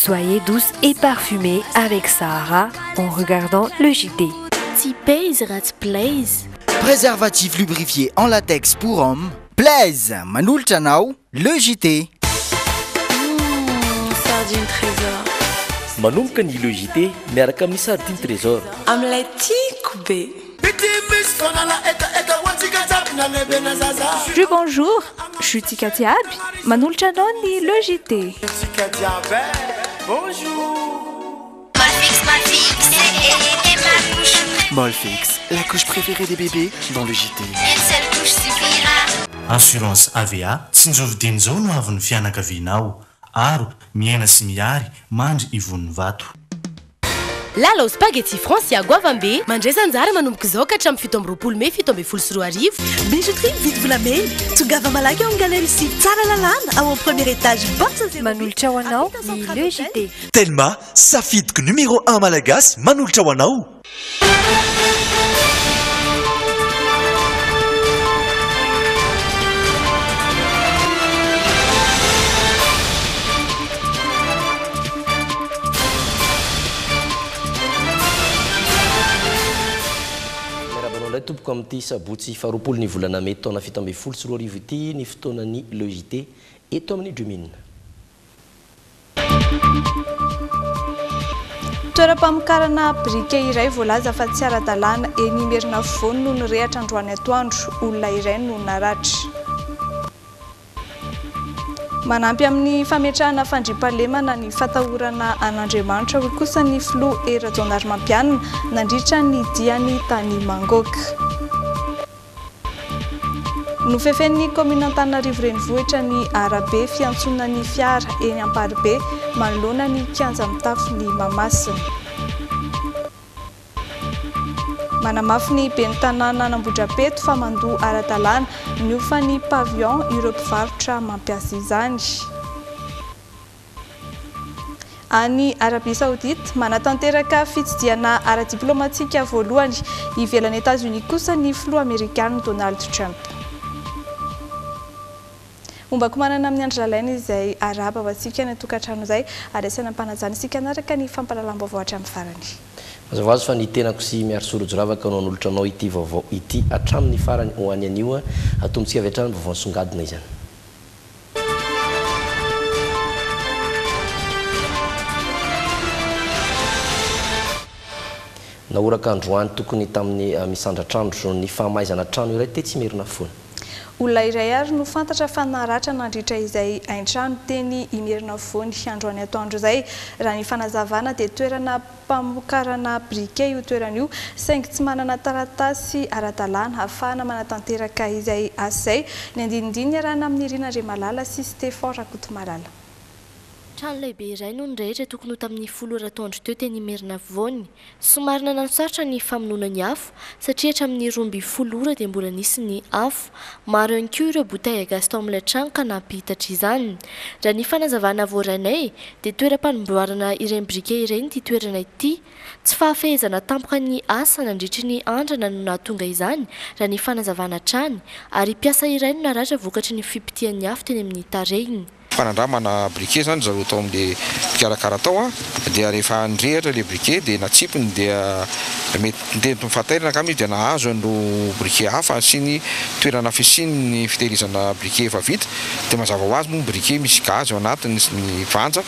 Soyez douce et parfumée avec Sahara en regardant le JT. Préservatif lubrifié en latex pour hommes. Plaise, Manulta Now, le JT. Sardine trésor. Manomboka ny le JT miaraka amin'ny sardine trésor. Amin'ilay tiako be. Bonjour, je suis Tika Diaby, Manulta Noni le JT. Bonjour. Molfix, la couche préférée des bébés dans le JT. Une seule couche suffira. Assurance AVA tsy njovidiny zao no avy ny fianakavianao aro miaina sy miary mandry ivon'ny vato. Lala spaghetti Francia Guavambe mandresanjara manomboka izao ka hatramin'ny 17 Mey 17 Bijouterie vite volamena tongava malaky ao amin'ny galerie sy tsara lalàna ao amin'ny premier étage Manulta ho anao ny le JT. Telma safidiko numéro 1 malagasy manoltra ho anao. Tompoko amin'ity sabotsy faharoapolo ny volana May taona 17 ity ny fotoanany le JT eto amin'ny Drumine. Toeram-pamokarana briquet iray voalaza fa tsy ara-dalàna eny Imerina Voany no nirehatra androany atoandro, olona iray no naratra. Manampy amin'ny fametrahana fandriampahalemana ny fatahorana an'Andriamanitra ho kosa ny filoha Rajaonarimampianina nandritra ny diany tany Mangoka. Nofefen'ny komina Antananarivo renivohitra ny arabe fiantsonana ny fiara eny Amparibe manoloana ny kianja mitafy ny Mahamasina. Manamafy ny ben'ny tanàna Nambodrapeto fa mandoa ara-dalàna niofa ny pavillon ireo mpivarotra mampiasa izany. Any Arabia Saoudite manatanteraka fitsidiana ara-diplomatika voalohany ivelan'ny États-Unis kosa ny filoha Amerikana Donald Trump. Ombako manana amin'ny andro lalaina izay araba ho antsika ny tokantrano izay ary asana mpanajana isika anaraka ny fampalalam-baovao hatramin'ny farany. Mazava azy fa ny tenako sy miaro sorojoravaka no anolotra anao ity vaovao ity hatramin'ny farany ho any anio atombotsika avy hatrany vaovao songadina izany. Naoraka androany tokony tamin'ny misandratrandro ny fahamaizana trano iray tetsy Imerina Voany. Olona iray ary no fantatra fa naratra nandritra izay hain-trano teny Imerina Voany androany atoandro izay. Raha ny fanazavana dia toerana mpamokarana briquet io toerana io saingy tsy manana taratasy ara-dalàna ahafahana manatanteraka izay asa izay. Ny andinindiny arahana amin'ny Irina Andriamalala sy Stéphane Rakotomalala. Trano lehibe iray no nirehitra tokony ho tamin'ny 10 Ratoandro teo teny Imerina Voany. Somary nanansarotra ny famonoana ny afo satria hatramin'ny 12 ora dia mbola nisy ny afo. Maro ihany koa ireo bouteille gasy tao amin'ilay trano ka nampihitatra izany. Raha ny fanazavana voaranay dia toeram-panomboarana ireny briquet ireny ity toerana ity. Tsy fahafehezana tampoka ny asa nandritry ny andrana no nahatonga izany raha ny fanazavana trany ary mpiasa iray no naratra vokatry ny fipitian'ny afo teny amin'ny tarehiny. Fanandramana briquet zany zareo tao amin'le mpikarakara tao dia rehefa andrehatra le briquet dia natsipony dia mety mifatairana kamy izy dia nahazo andro briquet hafa sy ny toerana fisiany fitehirizana briquet efa vita dia mazava ho azy moa briquet misy gaz ao anatiny sy ny vanja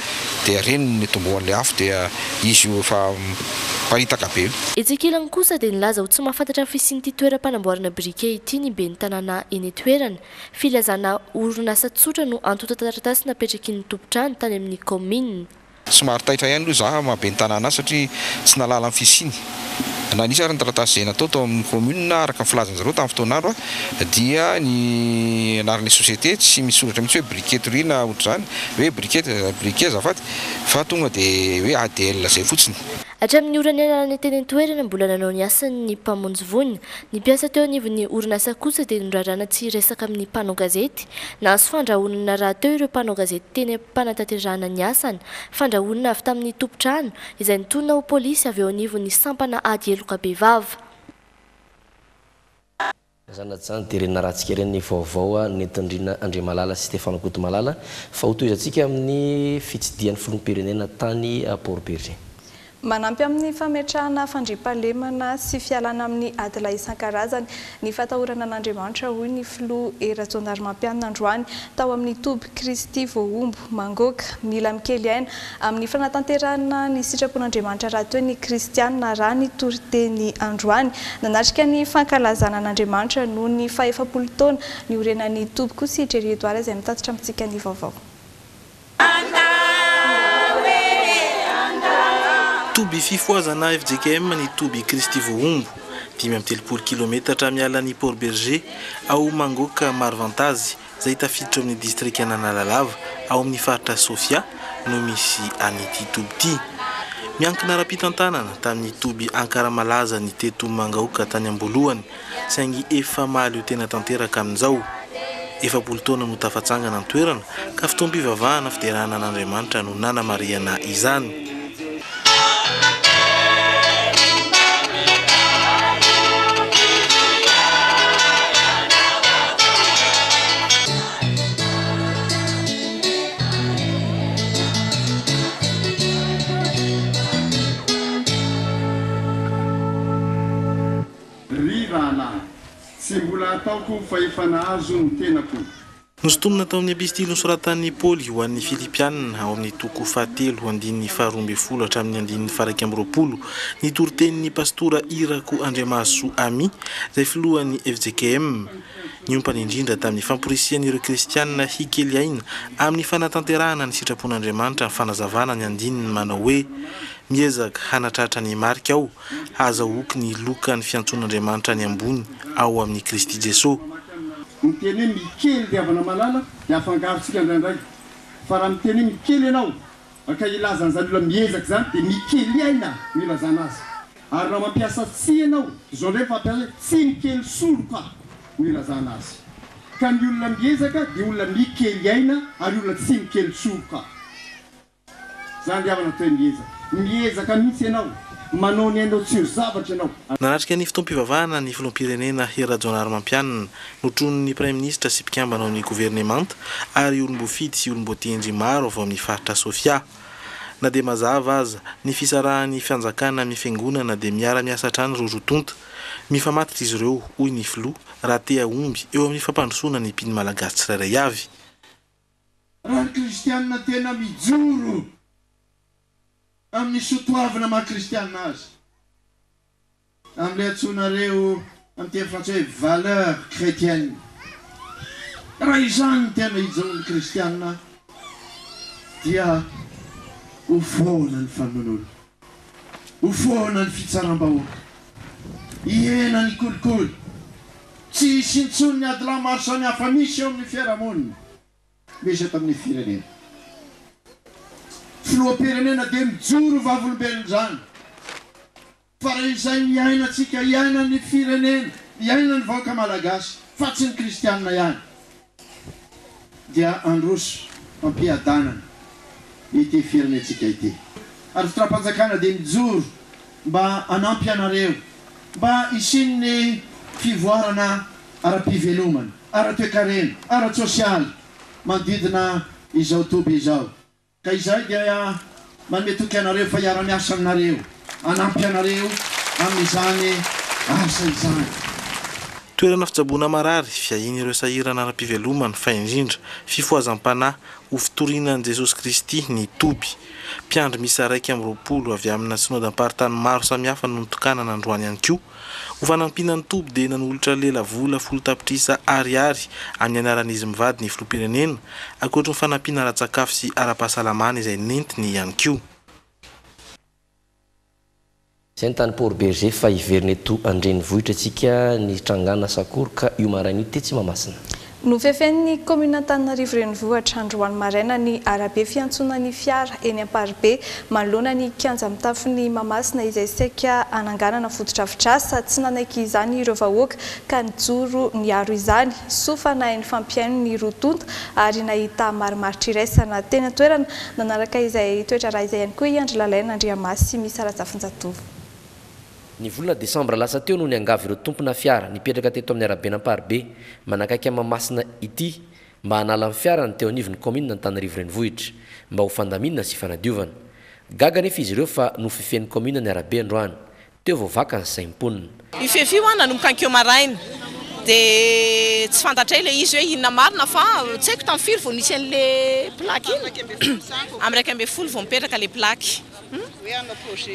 dia reny ny tomboan'le afo dia izy io efa paritaka be. Etsikilany kosa dia nilaza ho tsy mahafantatra fisian'ity toeram-panamboarana briquet ity ny ben'ny tanàna eny toerana. Filazana orinasa tsotra no antota taratasy napetraky ny tompotrano tany amin'ny commune. Somary taitra ihany aloha za mahaben'ny tanàna satria tsy nalala amin'ny fisiny. Nanisy ary ny taratasy izay natao tao amin'ny commune araka ny filazan'ny zareo tamin'ny fotoan'andro dia ny anaran'ilay société tsy misoratra mihitsy hoe briqueterie na ohatr'izany hoe briquet azafady fa tonga dia hoe ADL zay fotsiny. Hatramin'ny oranelana teny toerana mbola nanao ny asany ny mpamonjy voany. Ny mpiasa teo anivon'ny orinasa kosa dia nirarana tsy resaka amin'ny mpanao gazety. Nahazo fandrahonana raha teo ireo mpanao gazety teny ampanantanterahana ny asany. Fandrahonana avy tamin'ny tompotrano izay nitonona ho polisy avy eo anivon'ny sampana ady eloka be vava. Zany dia renina rahantsika ireny vaovao netindrina Andriamalala sy Stéphane Kotomalala fa hotoizantsika amin'ny fitsidihan'ny filoham-pirenena tany Port-Berger. Manampy amin'ny fametrahana fandriampahalemana sy fialana amin'ny adila isan-karazany ny fatahorana an'Andriamanitra hoy ny filoha Eratsonarmampianina androany tao amin'ny toby Kristy Voaombo Mangoka mila mikely aina amin'ny fanatanterahana ny sitrapon'Andriamanitra raha toy ny Kristianina raha ny toriteny androany nanatrika ny fankalazana an'Andriamanitra noho ny faha-efapolo taona ny orenan'ny toby kosa Jerry Edouard izay mitatitra amintsika ny vaovao. Toby fifoazana FJKM ny toby Kristy Voaombo 5 kilometatra miala ny Port-Berger ao Mangoka Marvantazy izay tafiditra amin'ny district Analalava ao amin'ny faritra Sofia no misy an'ity toby ity. Miankina rapitantanana tamin'ny toby Ankaramalaza ny teto Mangaoka tany Ambolohany saingy efa mahaleo tena tanteraka amin'izao. 7 taona no tafatsangana ny toerana ka fotoam-pivavahana fiderahana an'Andriamanitra no nanamariana izany. Nosotomina tao amin'ny epistily nosoratan'ny Paoly ho an'ny Filipianina ao amin'ny toko 7:12 hatramin'ny 1:20 ny toritenin'ny pastora Irako Andriamaso Ami izay filohan'ny FJKM niompany indrindra tamin'ny famporisian'ireo kristianina hikely aina amin'ny fanatanterahana ny sitrapon'Andriamanitra fanazavana ny andininy manao hoe miezaka hanatratra ny marika ao hazahoky ny loka ny fiantson'Andriamanitra ny ambony ao amin'ny Kristy Jesosy. Miteny mikely diavana malala dia afangarontsika indraindray fa raha miteny mikely ianao aka ilazana zany olona miezaka zany dia mikely aina milazana azy ary raha mampiasa tsy ianao izao ndray fampiasa tsy mikely solo ka milazana azy ka ny olona miezaka dia olona mikely aina ary olona tsy mikely solo ka zany diavana toe miezaka mihitsy ianao manao ny hainao tsy ho zavatra ianao. Nanatrika ny fotoam-pivavahana ny filoham-pirenena Eratsonarmampianina notronon'ny Prime Ministre sy mpikambana ao amin'ny gouvernemanta ary olom-boafidy sy olom-boatendry maro avy amin'ny faritra Sofia. Na dia mazava aza ny fisarahan'ny fianjakana amin'ny fiangonana dia miara-miasa hatrany ireo rotonta. Mifamatitra izy ireo hoy ny filoha raha te aomby eo amin'ny fampandrosoana ny mpino malagasy tsirairay avy. Raha ny kristianina tena mijoro amin'ny sotoavana maha-kristianina azy amin'ilay antsonareo amin'ny teny frantsay hoe valeur chrétienne. Raha izany tena hijaon'ny kristianina dia hofoana ny famonolo, hofoana ny fitsaram-bahoaka, hiena ny kolikoly, tsy hisy intsony ny adila maro samihafa misy eo amin'ny fiarahamonina misy eto amin'ny firenena. Filoham-pirenena dia mijoro vavolombelona zany fa raha izay hiainantsika hiaina ny firenena hiaina ny vahoaka malagasy fa tsy ny kristianina ihany dia androso ampiadanana ity firenentsika ity. Ary fitram-panjakana dia mijoro mba hanampy anareo mba hisin'ny fivoarana ara-pivelomana, ara-toekarena, ara-tsosialy manodidina izao toby izao. Ka izay dia manmetoky anareo fa hiara-miasa aminareo, hanampy anareo amin'izany asa izany. Toerana fitsaboana marary fiahiny ireo sahirana ara-pivelomana fa indrindra fifoazam-panahy ho fitorinan'i Jesosy Kristy ny toby. Mpiandry misy 120 avy amina synodam-paritany maro samihafa no nitokanana androany ihany koa. Ho fanampinan'ny toby dia nanolotra lela vola 10 tapitrisa ariary amin'ny anaran'izy mivady ny filoham-pirenena ankoatra ny fanampina ara-tsakafo sy ara-pahasalamana izay nentiny ihany koa. Izay ny tany Port-Berger fa hiverina eto andrenivohitra antsika ny trangana Sakoro ka io maraina io Tetsy Mamasina. Nofefen'ny komina Antananarivo renivohitra androany maraina ny arabe fiantsonan'ny fiara eny Amparibe manoloana ny kianja mitafin'ny Mamasina izay saika ananganana fototra-afitrasa tsy nanaiky izany ireo vahoaka ka nijoro niaro izany sofa nahainy fampiaino ny rotonta ary nahita marimaritra iraisana teny toerana nanaraka izay toetra raha izay ihany koa Andry Lalaina Andriamasy misy Arazafinjatovo. ny volana desambra lasa teo noho ny angavy ireo tompona fiara nipetraka teto amin'ny arabe namparibe manakaiky amamasina ity mba hanala amin'ny fiara ny teo anivon'ny commune Antananarivo renivohitra mba ho fandaminana sy fanadiovana gaga nefa izy ireo fa nofefen'ny commune ny arabe androany teo voavaka ny saim-ponina ifefio a nanomboka ankeo maraina dia tsy fantatray le izy hoe inona marina fa tsy haiko tamin'ny firy vao nisy an'le plaque iny amin'ny 1 vao mipetraka le plaque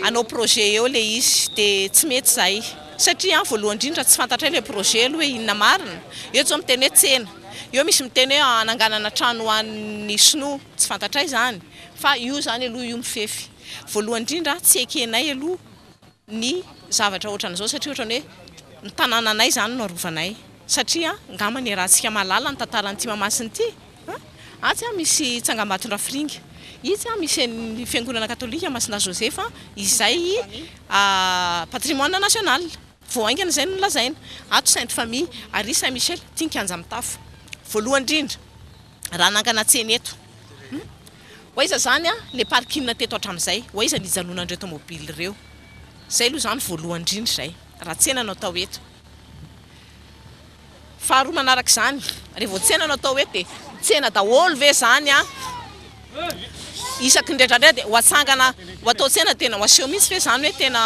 anao projet eo le izy dia tsy mety zay satria voalohany indrindra tsy fantatray le projet aloha hoe inona marina eo zao miteny hoe tsena eo misy miteny hoe ananganana trano hoan'ny sinoa tsy fantatray zany fa io zany aloha io mifefy voalohany indrindra tsy ekenay aloha ny zavatra ohatran'izao satria ohatrany hoe ny tanànanay zany no arovanay satria ngamany rahantsika malala ny tantaran'ity Mahamasina ity atsy misy Tsangambatondraha Firinga izy misy ny fiangonana katolika Masina Josepha izay patrimoine national voaingana izay no lazaina ato Sainte Famille ary Saint Michel Tinkanja mitafo voalohany indrindra raha nangana tsena eto oiza zany le parking teto hatramin'izay oiza ny ijalonan'ireo tomobile ireo zay aloha zany voalohany indrindra zay raha tsena no atao eto faharoa manaraka izany rehefa tsena no atao eto dia tsena daholo ve zany isaky ndraindra dia ho atsangana ho atao tsena tena ho aseho mihitsy ve zany hoe tena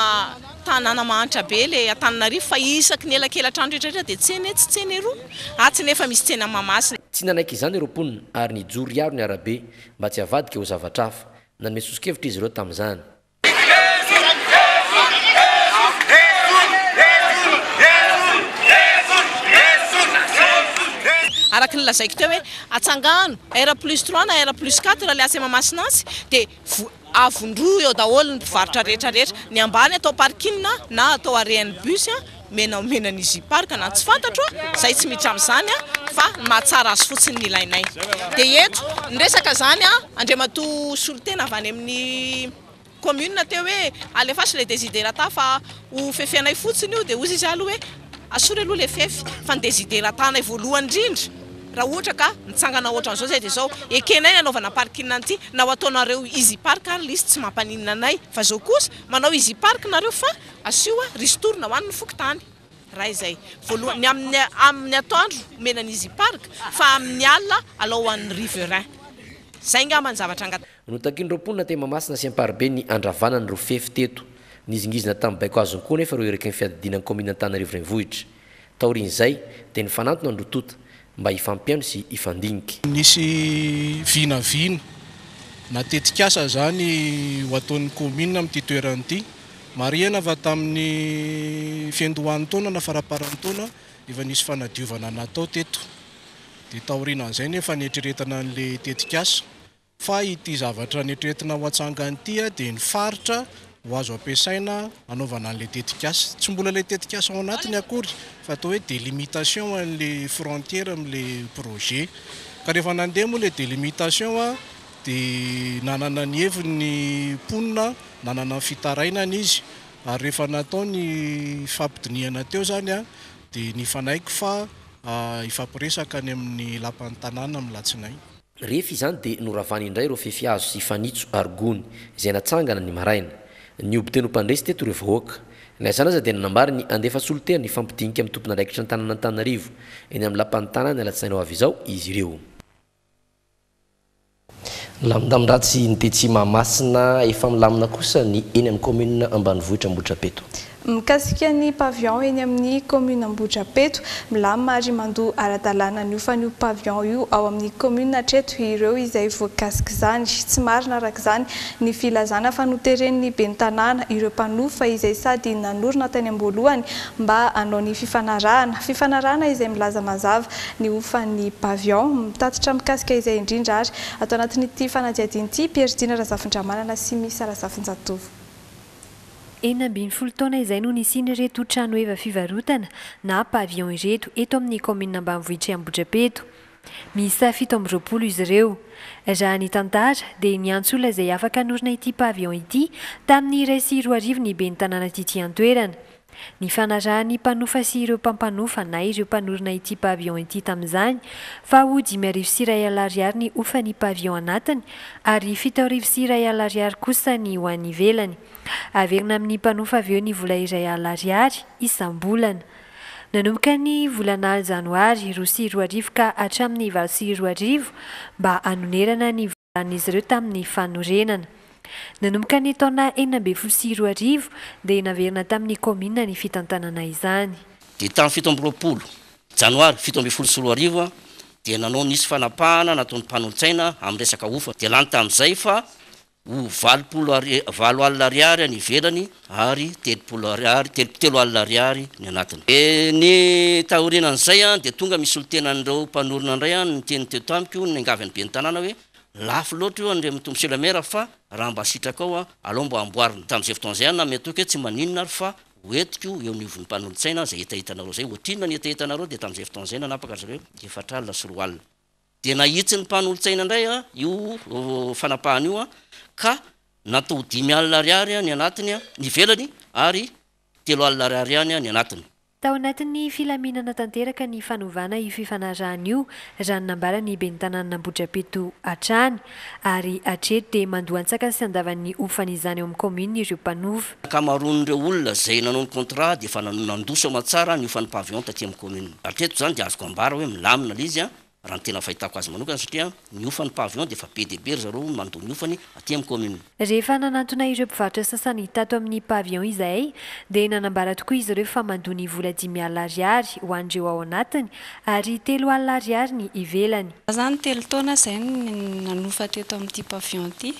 tanàna mahantra be le Antananarivo fa isaky ny elakelan-trano rehetrarehetra dia tsena tsy tsena eroa tsy nefa misy tsena Mahamasina tsy nanaiky izany ireo mponina ary nijory aro ny arabe mba tsy havadika ho zavatra hafa nanome sosikevitra izy ireo tamin'izany araka ny lazaiko teo hoe atsangano R+3 na R+4 raha le asa Mahamasina azy dia avondroa eo daholo ny mpivarotra rehetrarehetra ny ambany atao parking na atao arean'ny bus menan'izy park na tsy fantatro zay tsy miditra amin'izany fa mahatsara azy fotsiny ny ilainay dia eto ny resaka zany Andriamatoa Solitena avy any amin'ny commune teo hoe alefasy le desiderata fa ho fefenay fotsiny io dia ozy izy aloha hoe asory aloha le fefy fa ny desideratana voalohany indrindra raha ohatra ka mitsangana ohatran'izao zay dia zao ekenay nanaovana parking an'ity na ho ataonareo easy park ary izy tsy mampaninina anay fa zao kosa manao easy park nareo fa asioa ristourna ho an'ny fokotany raha izay voalohany amin'ny atoandro menany easy park fa amin'ny alina alao ho an'ny riverain zay ngamany zavatra angata notakin'ireo mponina te Mahamasina sy Amparibe ny andravana n'ireo fefy teto nizingizina tamin'ny baiko azony koa nefa ireo eraka ny fiadidinan'ny commune Antananarivo renivohitra taorian'izay dia ny fanantona androtota mba hifampiano sy hifandinika nisy vinavina natetika asa zany ho ataon'ny commune amin'ity toerana ity mariana va tamin'ny fiandohan'ny taona na faraparan'ny taona efa nisy fanadiovana natao teto dia taorian'izay nefa nietreretana an'le tetika asa fa ity zavatra nietreretina ho atsanganyity dia ny faritra ho azo ampiasaina anaovana an'le tetikasa tsy mbola le tetikasa ao anatiny akory fa atao hoe délimitation an'le frontière amin'le projet ka rehefa nandeha moa le délimitation dia nanana ny heviny mponina nanana ny fitarainana izy ary rehefa natao ny fampidiniana teo zany dia nifanaiko fa ifampiresaka any amin'ny lapan'ny tanàna amin'ny latsinay rehefa izany dia noravany indray ireo fefiazo sy fanitso argony izay natsangana ny maraina ny obteny mpandresy teto ireo vahoaka naizany aza dia nanambary ny andefa solitena ny fampidinika amin'ny tompona raikitra ny tanàna Antananarivo eny amin'ny lapan'ny tanàna alatsainao avy izao izy ireo lamindamiratsy ny tetsy Mahamasina efa milamina kosa ny eny amin'ny commune ambanivohitra Ambohitrapeto mikasika ny pavillon eny amin'ny commune Ambohitrapeto milamina ary mandoa ara-dalàna ny ofan'io pavillon io ao amin'ny commune hatreto ireo izay voakasika izany tsy marina araka izany ny filazana fa noteren'ny ben'ny tanàna ireo mpanofa izay sady nanorina tany am-boalohany mba hanao ny fifanarahana izay milaza mazava ny ofan'ny pavillon mitatitra mikasika izay indrindra ary atao anatin'ity fanadihadian'ity Pieridina Razafindramanana sy Misa Razafinjatovo 70 taona izay no nisiny ireto trano eva fivarotana na pavillon ireto eto amin'ny commune ambanivohitra Ambohitrapeto. Miisa 720 izy ireo. Raha ny tantara dia ny antsola izay afaka hanorina ity pavillon ity tamin'ny iray sy roa arivo ny ben'ny tanàna ity antoerana. Ny fanarahan'ny mpanofa sy ireo mpampanofa na ireo mpanorina ity pavion ity tamin'izany fa ho 5,2 ny ofan'ny pavion anatiny ary 7,2 kosa ny ho an'ny ivelany. Averina amin'ny mpanofa avy eo ny vola R1 isam-bolana. Nanomboka ny volana janoary 2024 ka hatramin'ny 2025 mba hanonerana ny volan'izy ireo tamin'ny fanorenana. Nanomboka ny taona 2024 dia naverina tamin'ny komina ny fitantanana izany. Dia tamin'ny 17 janoary 2024 dia nanao nisy fanapahana nataon'ny mpanolo-tsaina amin'ny resaka ofa. Dia lany tamin'izay fa ho 20 alina ariary ny ivelany ary 3 alina ariary ny anatiny. Ny tahorinan'izay dia tonga misy olo-tenan'ireo mpanorina indray ny teny teo tamiko ny angavy ny be ny tanàna hoe lafo loatra io andre mitombo selamera fa raha mba sitraka ao alao mba amboarina. Tamin'izay fotoan'izay namety hoe tsy maninona ary fa hoetiko eo nivon'ny mpanolo-tsaina zay hitahitanareo zay otinona ny hitahitanareo dia tamin'izay fotoan'izay nanapaka zareo 4 alina sy 4 alina. Dia nahitsy ny mpanolo-tsaina indray io fanapahana io ka natao 5 alina ariary ny anatiny ny velany ary 3 alina ariary ny anatiny. Tao anatin'ny filaminana tanteraka ny fanovana io fifanarahana io raha nambarany ben'ny tanàna Ambohidrapeto hatrany ary hatreto dia mandohan-tsaka sy andavan'ny ofan'izany eo amin'ny komina ireo mpanofa. Kamaroan'ireo olona zay nanao ny contrat dia efa nandoso amatsara ny ofan'ny pavion taty amin'ny komina. Hatreto zany dia azoko ambara hoe milamina izy raha ny tena fahitako azy manokana satria ny ofan'ny pavion dia efa be dia be zareo mandoa ny ofany aty amin'ny komina. Rehefa nanantona ireo mpivarotra sasany tato amin'ny pavion izay dia nanambara tokoa izy ireo fa mandoa ny vola 5 alina ariary ho andreo ao anatiny ary 3 alina ariary ny ivelany. Zany 3 taona izay nanofa teto amin'ity pavion ity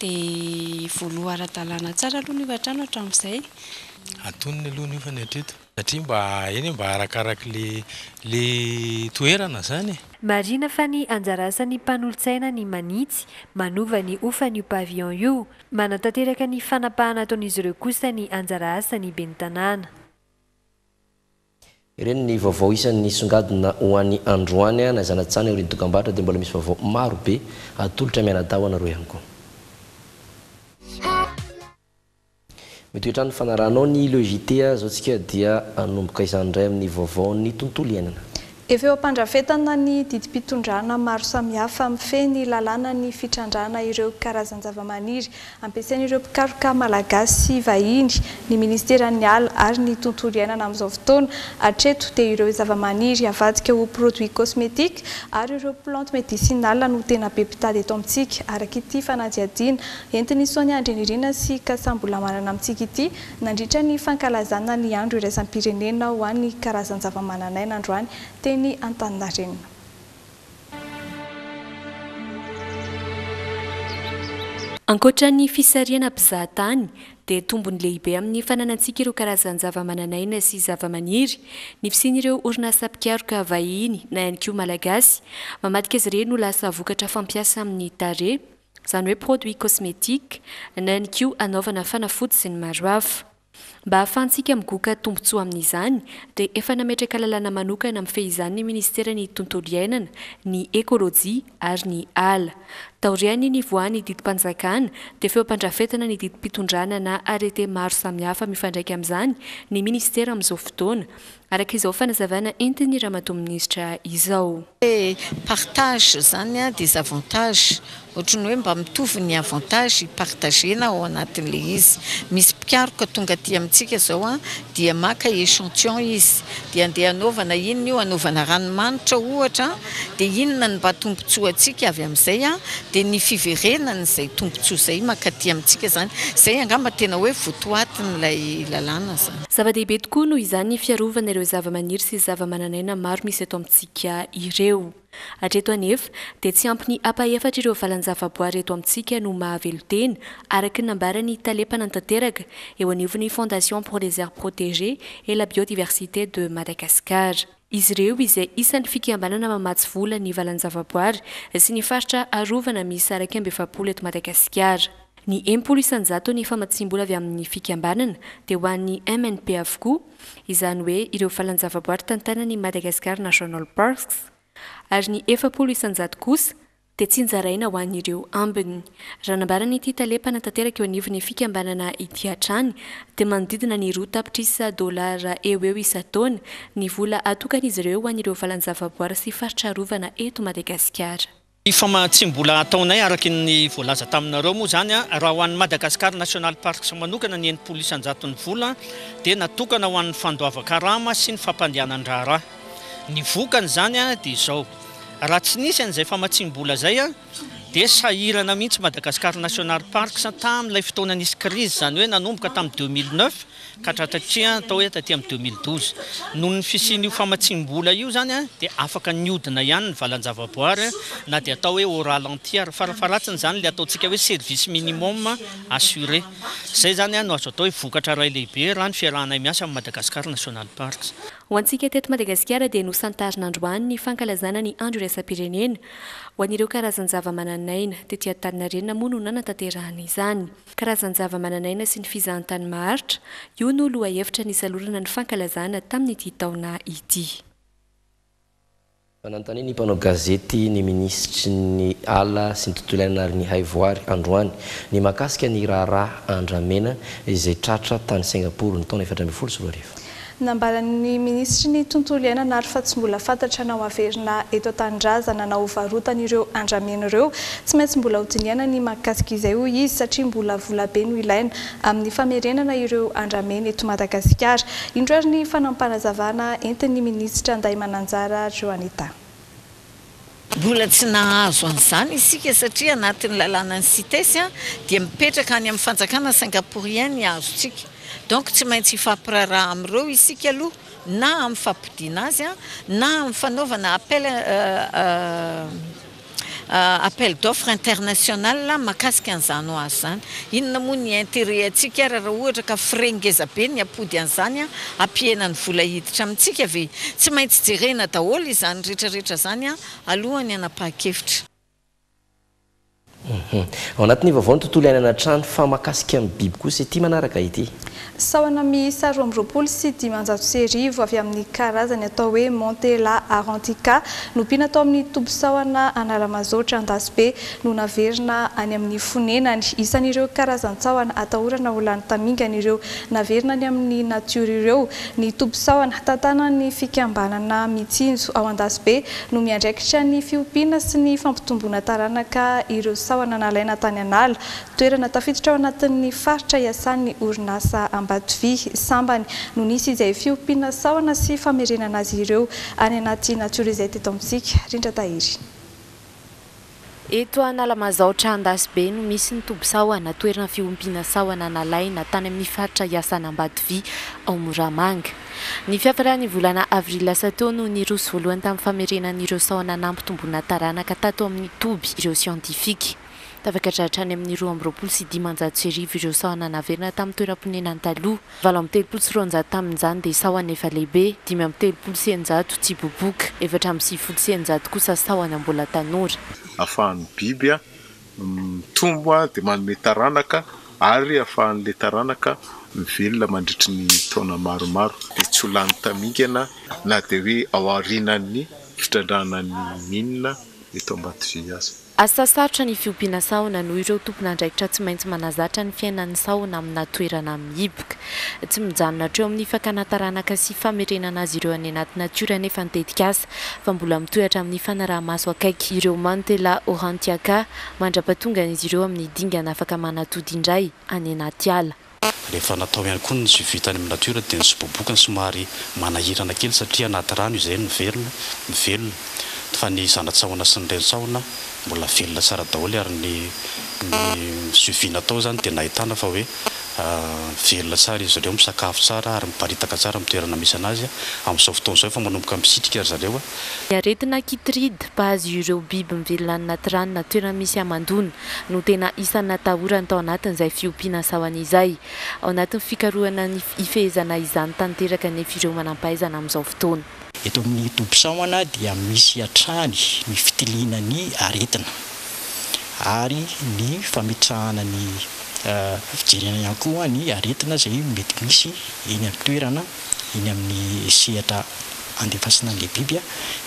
dia voaloha ara-dalàna tsara aloha ny ivatrano hatramin'izay. Atonony aloha ny ofany hatreto satria mba eny mba arakaraka le toerana zany. Marina fa ny anjara asan'ny mpanolo-tsaina ny manitsy manova ny ofan'io pavion io, manatanteraka ny fanapahana ataon'izy ireo kosa ny anjara asan'ny ben'ny tanàna. Ireny ny vaovao isan'ny songadina ho an'ny androany na zanatsana ireny dokam-barotra dia mbola misy vaovao maro be atolotra mianadaho anareo ihany koa. Mitoetrano fanaranao ny logité zao tsika dia anomboka izandray amin'ny vaovaon'ny tontolo iainana. Efa eo ampandrafetana ny didim-pitondrana maro samihafa mifehy lalàna ny fitrandrana ireo karazan-javamaniry ampiasain'ireo mpikaroka malagasy vahiny ny ministeran'ny ala ary ny tontolo iainana amin'izao fotoana. Hatreto dia ireo zavamaniry avadika ho produit cosmétique ary ireo plante médicinale no tena be mpitady eto amintsika araka ity fanadihadiana entiny Sonia Andrenirina sy kasambola manana amintsika ity nandritra ny fankalazana ny andro iraisam-pirenena ho an'ny karazan-javamananaina androany teny Antaninarenina. Ankoatran'ny fisariana mpizahatany dia tombony lehibe amin'ny fananantsika ireo karazan-javamananaina sy zavamaniry ny fisian'ireo orinasa mpikaroka vahiny na ihany koa malagasy mamadika azy ireny ho lasa vokatra fampiasa amin'ny tarehy izany hoe produit cosmétique na ihany koa anaovana fanafody sy ny maro hafa. Mba ahafahantsika migoaka tombotsoa amin'izany dia efa nametraka lalàna manokana amin'ny fehizany ny ministeran'ny tontolo iainana, ny ekôlôjia ary ny ala. Taoriany ny voany didim-panjakana dia efa ampandrafetana ny didim-pitondrana na arete maro samihafa mifandraika amin'izany ny ministera amin'izao fotoana araka izao fanazavana entiny ramatoa minisitra izao. Partage zany des avantages ohatrany hoe mba mitovy ny avantage partagena ao anatin'le izy. Misy mpikaroka tonga aty amintsika zao dia maka échantillon izy dia andeha anaovana inona io anaovana ranomanitra ohatra dia inona ny mba tombotsoa antsika avy amin'izay dia ny fiverenany izay tombotsoa izay maka aty amintsika zany izay angamba tena hoe votoatin'ilay lalàna zany. Zava-dehibe tokoa noho izany ny fiarovana ireo zavamaniry sy zavamananaina maro misy eto amintsika ireo. Hatreto anefa dia tsy ampy ny apa-efatra ireo valan-javaboary eto amintsika no mahavelo-tena araka ny nambarany talepana tanteraka eo anivon'ny Fondation pour les aires protégées et la biodiversité de Madagascar. Izy ireo izay isan'ny fikambanana mamatsy vola ny valan-javaboary sy ny faritra arovana misy araka 20 eto Madagasikara. Ny 10 isanjato ny famatsim-bola avy amin'ny fikambanana dia ho an'ny MNP avokoa izany hoe ireo valan-javaboary tantanan'ny Madagascar National Parks ary ny 40 isanjato kosa dia tsy njaraina ho an'ireo ambiny. Raha nambarany ity talepana tanteraka eo anivony fikambanana ity hatrany dia manodidina ny $10 eo isan-taona ny vola atokan'izy ireo ho an'ireo valan-javaboary sy fahatrarovana eto Madagasikara. Ny famatsim-bola ataonay araky ny voalaza taminareo moa zany raha ho an'ny Madagascar National Parks manokana ny 80 isan-jaton'ny vola dia natokana ho an'ny fandoava-karama sy ny fampandehanan-draharaha. Ny vokany zany dia izao. Raha tsy nisy an'izay famatsim-bola zay dia sahirana mihitsy Madagascar National Parks tamin'ilay fotoana nisy crise zany hoe nanomboka tamin'ny 2009 ka hatratatria atao hoe taty amin'ny 2012. Noho ny fisian'io famatsim-bola io zany dia afaka niodina ihany ny valan-javaboary na dia atao hoe au ralenti farafaratsiny zany le ataontsika hoe service minimum assuré. Zay zany no azo atao hoe vokatra ray lehibe raha ny fiarahanay miasa amin'ny Madagascar National Parks. Ho antsika teto Madagasikara dia nosantarina androany ny fankalazana ny andro iraisam-pirenena ho an'ireo karazan-java-mananaina tetỳ Antaninarenina moa no nanatanterahana izany. Karazan-java-mananaina sy ny fizahantany maharitra io no lohahevitra nisalorana ny fankalazana tamin'ity taona ity. Fanantaniny mpanao gazety ny ministry ny ala sy ny tontolo iainana ny haivoary androany ny makasika ny raharaha andramena izay tratra tany Singapour ny taona 2014. Nambaran'ny ministry ny tontolo iainana ary fa tsy mbola fantatra na averina eto an-tanindrazana na hovarotana ireo andramena ireo tsy maintsy mbola hotiniana ny mahakasika izay hoy izy satria mbola vola be no ilaina amin'ny famerenana ireo andramena eto Madagasikara. Indro ary ny fanampanazavana entin'ny ministra Anday Mananjara Joanita. Mbola tsy nahazo an'izany isika satria anatin'ny lalàna ny sitesy dia mipetraka any amin'ny fanjakana singapourienne azontsika. Donc tsy maintsy ifampiraraha amin'ireo isika aloha na amin'ny fampidiana azy na amin'ny fanaovana appel d'offre international makasika an'izany ho azy zany. Inona moa ny intérêt antsika raha ohatra ka frais ngeza be ny apody an'izany ampiena ny vola hiditra amintsika ve tsy maintsy jerena daholo izany rehetrarehetra zany alohany anapa-kevitra. Ao anatin'ny vaovao ny tontolo iainana trano fa mahakasika amin'ny biby kosa ity manaraka ity. Sahona miisa 12 sy 500 avy amin'ny karazany atao hoe Montella Arantica nompiana atao amin'ny tobo-sahona Analamazotra Andasibe no naverina any amin'ny fonenany. Isan'ireo karazan-tsahona atahorana ho lany tamingana ireo naverina any amin'ny natiora ireo. Ny tobo-sahona tantanan'ny fikambanana Mitsinjo ao Andasibe no miandraikitra ny fiompiana sy ny fampitomboana taranaka ireo sahona nalaina tany anala. Toerana tafiditra ao anatin'ny faritra iasan'ny orinasa Ambatovy Sambany no nisy izay fiompiana sahona sy famerenana azy ireo any anaty natiora izay teto amintsika. Rindra Tahiry. Eto Analamazotra Andasibe no misy ny tobo-sahona toerana fiompiana sahona nalaina tany amin'ny faritra iasan'ny Ambatovy ao Moramanga. Ny fiafarany volana avril lasa teo no niroso voalohany tamin'ny famerenan'ireo sahona nampitomboana taranaka tato amin'ny toby ireo siantifika. Tafakatratra any amin'ny 12 sy 500 ireo sahona naverina tamin'ny toeram-ponenany taloha, 730 sy 400 tamin'izany dia sahona efa lehibe, 530 sy 900 tsy boboka, 470 sy 900 kosa sahona mbola tanora. Afahan'ny biby mitombo dia manome taranaka ary afahan'le taranaka mivelona mandritry ny taona maromaro dia tsy ho lany tamingana na dia hoe ao aorinan'ny fitrandrana ny minina eto Ambatovy aza. Asa sarotra ny fiompiana sahona noho ireo tompon'andraikitra tsy maintsy manazatra ny fiainan'ny sahona amina toerana mihiboka. Tsy mijanona hatreo amin'ny fakana taranaka sy famerenana azy ireo any anaty natiora nefa nitetika asa fa mbola mitohatra amin'ny fanaraha-maso akaiky. Ireo Montella Arantica mandrapatongan'izy ireo amin'ny dingana afaka manatody indray any anaty ala. Rehefa natao ihany koa ny vitany amin'ny natiora dia ny sibobokany somary manahirana kely satria anaty rano izay mivelona fa ny zana-tsahona sy ny reno-tsahona mbola velona tsara daholo ary ny suivina atao zany dia nahitana fa hoe velona tsara izy ireo misakafo tsara ary miparitaka tsara mitoerana misy anazy amin'izao fotoana izao fa manomboka misitrika ry zareo. Aretina kitride pahazo ireo biby mivelona anaty rano na toerana misy amandona no tena isan'ny natahorany tao anatin'izay fiompiana sahona izay. Ao anatin'ny fikarohana ny ifehezana izany tanteraka nefa ireo manam-pahaizana amin'izao fotoana. Eto amin'ny tobo-sahona dia misy hatrany ny fitiliana ny aretina ary ny fametrahana ny fijerena ihany koa ny aretina izay mety misy eny amin'ny toerana eny amin'ny sehatra andefasina an'le biby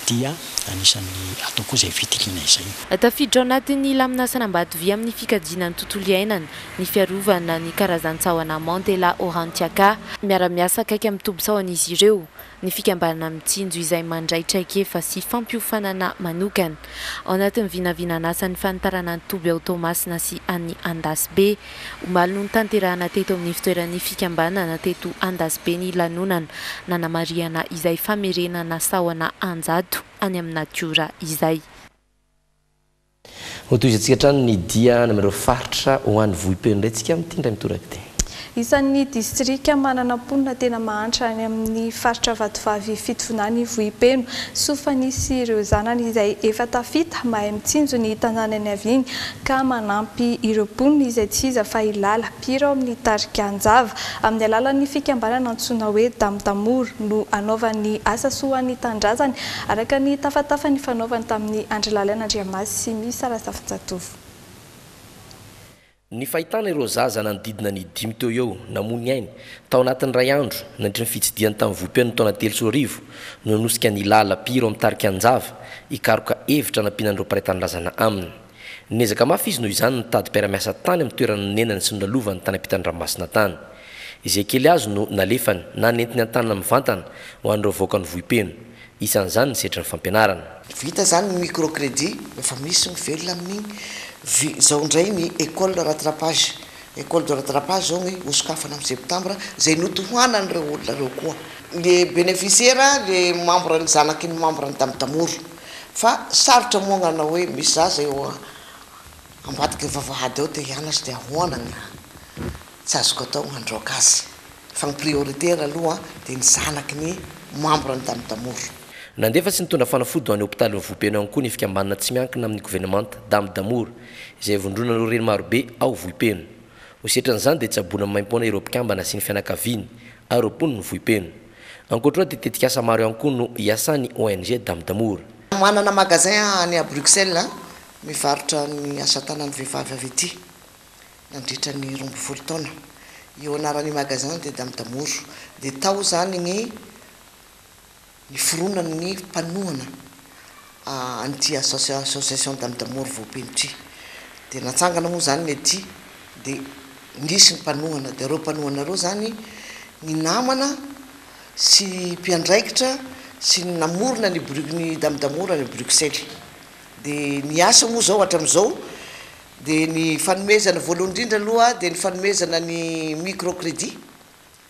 dia anisan'ny atao koa izay fitiliana izay. Tafiditra ao anatin'ny laminasana Ambatovia amin'ny fikajinan'ny tontolo iainana ny fiarovana ny karazan-tsahoana Mandela Orantiaka miara-miasa akaiky amin'ny tombotsaoan'izy ireo ny fikambanana mitsinjo izay mandray traikefa sy fampiofanana manokana ao anatin'ny vinavinan'asa ny fanitarana ny Toby Automasina sy an'ny Andasibe omaly no tanterahana teto amin'ny fitoeran'ny fikambanana teto Andasibe ny lanonana nanamariana izay famerenana sahoana anjato any amin'ny natiora izay. Hotoizy antsika trano ny dia namireo faritra ho an'ny vohipeno indray tsika amin'ity indray mitoraka ty. Isan'ny distrika manana ponina tena mahantra any amin'ny faritra Vatovavy fitovonany Vohipeno sofa nisy ireo zanany izay efa tafita mahay mitsinjo ny tanànany avy iny ka manampy ireo ponina izay tsy iza fa ilala pira amin'ny tarika anjava amin'ny alalan'ny fikambanana antsoina hoe Damdamoro no anaovan'ny asa soan'ny tandrazany araka ny tafatafany fanaovany tamin'ny Andrilalan'Andriamasy sy Misa Rasafintsatovo. Ny fahitana ireo zaza nanodidina ny 5 teo eo namony ainy tao anatin'ny ray andro nandritra ny fitsidiany tamin'ny Vohipeno taona 3 no nanosika ny lala piro amin'ny tarika anjava ikaroka hevitra nampianan'ireo mparay-tanindrazana aminy. Nezaka mafy izy noho izany nitady mpiara-miasa tany amin'ny toerana nenany sy nonalovany tany ampitan-dranomasina tany. Izay kely azo no nalefany na nentiny an-tanana mivantana ho an'ireo voaka ny Vohipeno. Isan'izany ny setra ny fampianarana. Vita zany ny microcrédit efa misy mivelona amin'igny zao ndray ny école de rattrapage zao ny hosokafana amin'ny septembre zay notohanan'ireo olona reo koa le bénéficiaire le membre ny zanaky ny membre ny Damdamoro fa sarotra moagnana hoe misy zaza eo ambadiky vavahady eo te hianatra dia ahoanana tsy azoko atao handroaka azy fa ny prioritaire aloha dia ny zanaky ny membre ny Damdamoro. Nandefa sy nitondra fanafody ho an'ny hôpitaly ny Vohipeno ihany koa ny fikambanana tsy miankina amin'ny gouvernemanta Damdamoro izay vondrona ireo reny marobe ao Vohipeno. Ho setran'izany dia tsaboana maim-poana ireo mpikambana sy ny fianakaviany ary ireo poniny Vohipeno. Ankoatra dia tetika asa maro ihany koa no iasan'ny ONG Damdamoro. Manana magasin any à Bruxelles mivarotra ny asa tanan'ny vehivavy avy ety nandritra ny 12 taona. Io anaran'ny magasin dia Damdamoro dia tao zany ny fironana ny mpanohana an'ity association Damdamoro Vohipeno ity dia natsangana moa zany ety dia nisy ny mpanohana dia ireo mpanohana reo zany ny namana sy mpiandraikitra sy ny namorona ny Damdamoro any Bruxelles dia ny asa moa zao hatramin'izao dia ny fanomezana voalohany indrindra aloha dia ny fanomezana ny microcrédit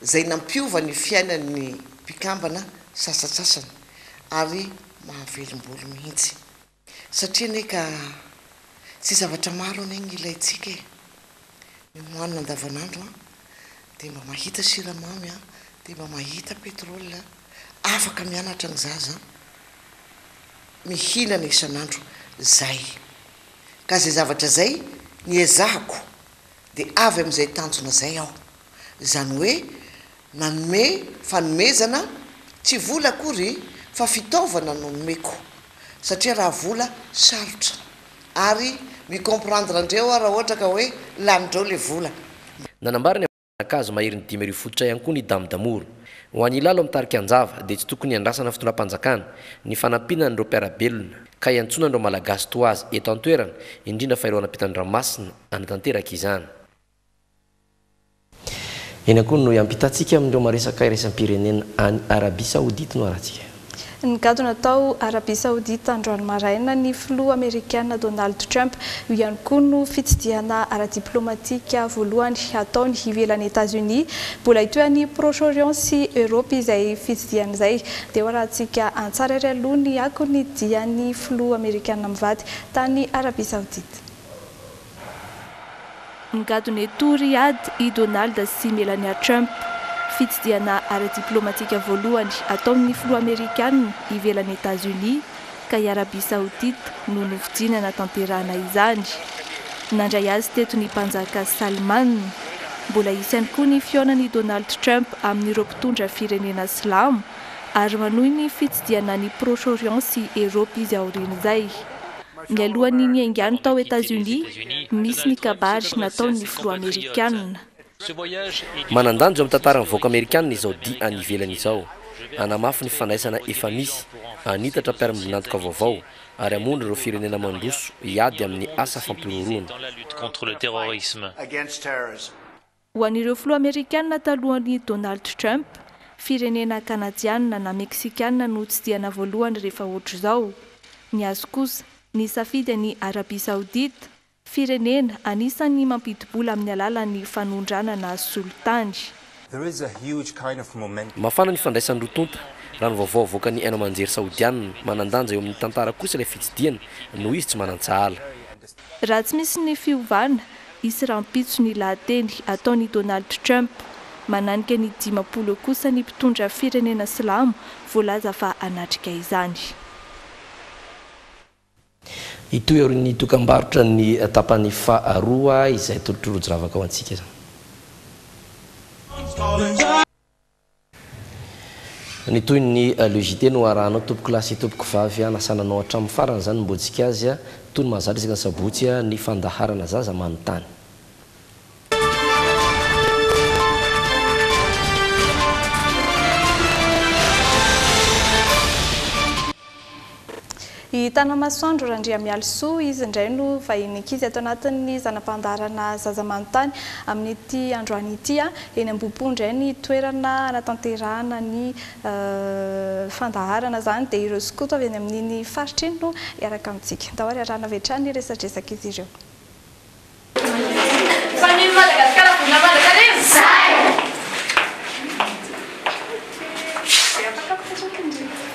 zay nampiova ny fiainan'ny mpikambana sasasasany ary mahavelim-bolo mihitsy satria neka tsy zavatra maro an'igny ilayntsika ny mohanina andavanandro dia mba mahita siramamy dia mba mahita petrole afaka mianatra ny zaza mihinana isan'andro zay ka zay zavatra zay ny ezahako dia avy amin'izay tanjona zay aho zany hoe nanome fanomezana tsy vola akory fa fitaovana no nomeko satria raha vola sarotra ary micomprendre andreo raha ohatra ka hoe lanindreo le vola. Nanambariny akazo maherin'ny 5 fototra ihany koa ny Damdamoro ho an'ny lalo amin'ny tarika anjava dia tsy tokony andrasana fitondram-panjakana ny fanampinana ireo mpiarabelona ka iantsonan'ireo malagasy toazy eto an-toerana indrindra fa ireo anampitan-dranomasina anatanteraka izany. Eny koa no iampitatsika amin'ireo maresaka iraisam-pirenena any Arabia Saoudite no aratsika. Ny gado natao Arabia Saoudite androany maraina ny filoha Amerikana Donald Trump io ihany koa no fitsidiana ara-diplomatika voalohany ataony ivelan'ny États-Unis mbola itoan'ny Proche-Orient sy Europe izay fitsidiana izay dia horantsika antsara iray aloha ny akony dian'ny filoha Amerikana mivady tany Arabia Saoudite. Ngadony eto Riyadh i Donald sy Melania Trump fitsidiana ara-diplomatika voalohany atao amin'ny filoha Amerikana ivelan'ny États-Unis ka i Arabia Saoudite no novidinana tanterahana izany. Nandray azy teto ny mpanjaka Salman. Mbola isany koa ny fionan'i Donald Trump amin'ireo mpitondra firenena Silamo ary manohy ny fitsidiana ny Proche-Orient sy Europe izy aorian'izay. Mialohan'ny niaingany tao États-Unis misy ny kabary nataon'ny filoha Amerikana. Manandanjo amin'ny tantaran'ny voaka Amerikana izao dia any ivelany izao anamafy ny fandraisana efa misy anitatra mpiara-mibonantoka vaovao ary amondry ireo firenena mandroso hiady amin'ny asa fampiroroana. ho an'ireo filoha amerikanina talohan'ny Donald Trump, firenena kanadiana na meksikanina no tsidiana voalohany rehefa ohatr'izao. Ny azo kosa ny safidy ny Arabia Saodita, firenena anisan'ny mampidi-bola amin'ny alalan'ny fanondranana sultany. Mafana ny fandraisan'ny rotonta raha ny vaovao avoaka ny haino amanjery saodianina manandanja eo amin'ny tantara kosa ilay fitsidiana no izy tsy manan-tsahala. Raha tsy misy ny fiovana, isy rahampitso ny lahateny ataon'ny Donald Trump mananika ny 50 kosa ny mpitondra firenena silamo voalaza fa anatrika izany. Itoy eo ny tokambarotra ny tapany faharoa izay tolotrolojravaka ao antsika zany. Ny toy ny logité no arahana tompoko lasy tompoko vavy nasananao hatramin'ny farany zany mbotsika azy toy ny mahazatra isaka sabotsy ny fandaharana zaza manontany. I Tanamasoandro Randriamialisoa izy indray no vahiny ankizy ato anatin'ny zanam-pandarana zaza manontany amin'ny ity androany ity eny Ambohipo indray ny toerana natanterahana ny fandaharana zany dia ireo skoto avy eny amin'iny faritra iny no iaraka amintsika. Dahory arahana vetrany resadresaka izy ireo.